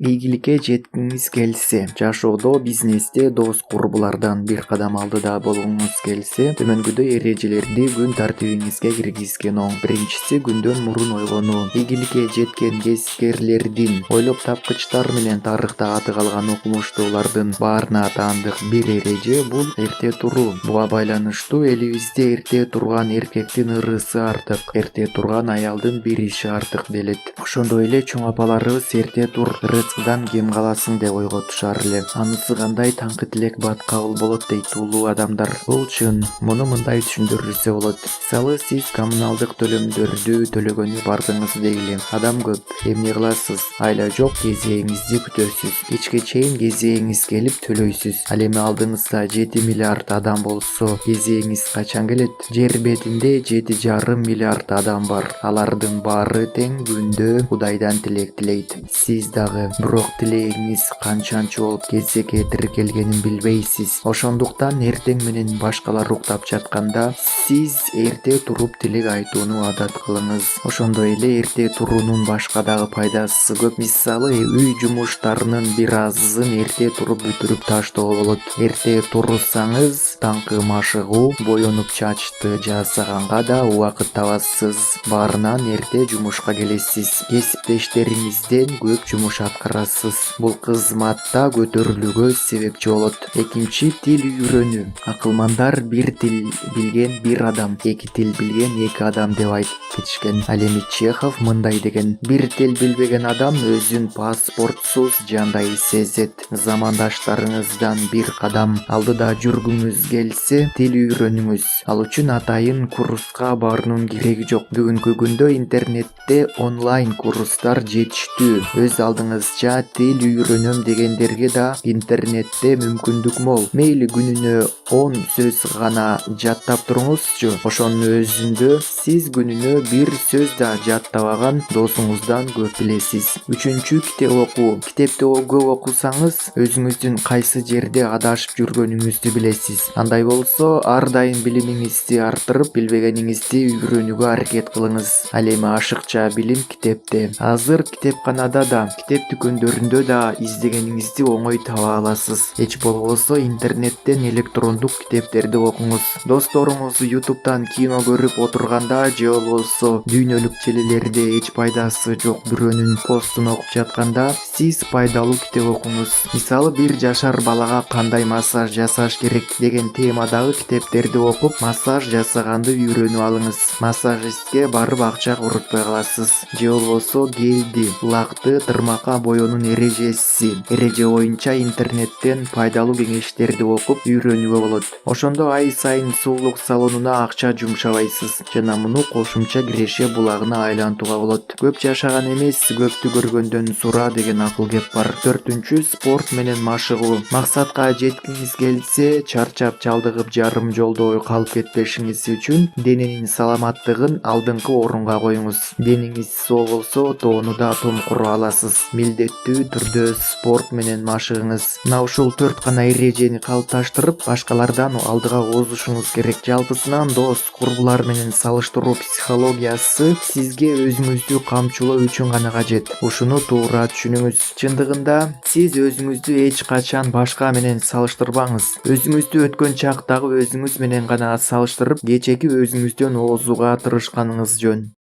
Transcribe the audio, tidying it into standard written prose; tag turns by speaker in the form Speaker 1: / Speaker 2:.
Speaker 1: ийгиликке жеткиңиз келсе, жашоодо, бизнесте дос курбулардан бир кадам алдыда болгуңуз келсе, төмөнгүдөй эрежелерди күн тартибиңизге киргизген оң. Биринчиси, күндөн мурун ойгонуу. Ийгиликке жеткен кесипкерлердин, ойлоп тапкычтар менен тарыхта аты калган окумуштуулардын баарына таандык бир эреже — бул эрте туруу. Буга байланыштуу элибизде эрте турган эркектин ырысы артык, эрте турган аялдын бир иши артык делет. Ошондой эле чоң апаларыбыз эрте тур, ырыскыдан кем каласың деп ойготушар эле. Анысы кандай таңкы тилек бат кабыл болот дейт улуу адамдар. Бул чын. Муну мындай түшүндүрүлсө болот. Мисалы, сиз коммуналдык төлөмдөрдү төлөгөнү бардыңыз дейли. Адам көп, эмне кыласыз? Айла жок, кезегиңизди күтөсүз. Кечке чейин кезегиңиз келип төлөйсүз. Ал эми алдыңызда 7 миллиард адам болсо, кезегиңиз качан келет? Жер бетинде 7,5 миллиард адам бар. Алардын баары тең күндө Кудайдан тилек тилейт. Сиз дагы. Бирок тилегиңиз канчанчы болуп кезекке тиркелгенин билбейсиз. Ошондуктан эртең менен башкалар уктап жатканда сиз эрте туруп тилек айтууну адат кылыңыз. Ошондой эле эрте туруунун башка дагы пайдасы көп. Мисалы, үй жумуштарынын бир азын эрте туруп бүтүрүп таштоого болот. Эрте турсаңыз, таңкы машыгуу, боенуп чачты жасаганга да убакыт табасыз. Баарынан эрте жумушка келесиз. Кесиптештериңизден көп жумуш аткарасыз. Бул кызматта көтөрүлүүгө себепчи болот. Экинчи, тил үйрөнүү. Акылмандар бир тил билген бир адам, эки тил билген эки адам деп айтып кетишкен. Ал эми Чехов мындай деген: бир тил билбеген адам өзүн паспортсуз жандай сезет. Замандаштарыңыздан бир кадам алдыда жүргүңүз келсе, тил үйрөнүңүз. Ал үчүн атайын курска баруунун кереги жок. Бүгүнкү күндө интернетте онлайн курстар жетиштүү. Өз алдыңызча тил үйрөнөм дегендерге да интернетте мүмкүндүк мол. Мейли күнүнө 10 сөз гана жаттап туруңузчу. Ошонун өзүндө сиз күнүнө бир сөз да жаттабаган досуңуздан көп билесиз. Үчүнчү, китеп окуу. Китепти көп окусаңыз, өзүңүздүн кайсы жерде адашып жүргөнүңүздү билесиз. Андай болсо, ар дайым билимиңизди арттырып, билбегениңизди үйрөнүүгө аракет кылыңыз. Ал эми ашыкча билим китепте. Азыр китепканада да, китеп дүкөндөрүндө да издегениңизди оңой таба аласыз. Эч болбосо интернеттен электрондук китептерди окуңуз. Досторуңуз ютубтан кино көрүп отурганда же болбосо дүйнөлүк желилерде эч пайдасы жок бирөөнүн постун окуп жатканда, сиз пайдалуу китеп окуңуз. Мисалы, 1 жашар балага кандай массаж жасаш керек деген темадагы китептерди окуп, массаж жасаганды үйрөнүп алыңыз. Массажистке барып акча коротпой каласыз. Же болбосо гелди, лакты, тырмакка боеонун эреже боюнча интернеттен пайдалуу кеңештерди окуп үйрөнүүгө болот. Ошондо ай сайын сулуулук салонуна акча жумшабайсыз жана муну кошумча киреше булагына айлантууга болот. Көп жашаган эмес, көптү көргөндөн сура деген акыл кеп бар. 4-үнчү, спорт менен машыгуу. Максатка жеткиңиз келсе, чарчап чалдыгып жарым жолдо калып кетпешиңиз үчүн дененин саламаттыгын алдыңкы орунга коюңуз. Дениңиз соо болсо, тоону да том кура аласыз. Милдеттүү түрдө спорт менен машыгыңыз. Мына ушул 4 гана эрежени калыпташтырып, башкалардан алдыга озушуңуз керек. Жалпысынан дос, курбулар менен салыштыруу психологиясы сизге өзүңүздү камчылоо үчүн гана кажет. Ушуну туура түшүнүңүз. Чындыгында сиз өзүңүздү эч качан башка менен салыштырбаңыз. Өзүңүздү өткөн чактагы өзүңүз менен гана салыштырып, кечээки өзүңүздөн озууга тырышканыңыз жөн.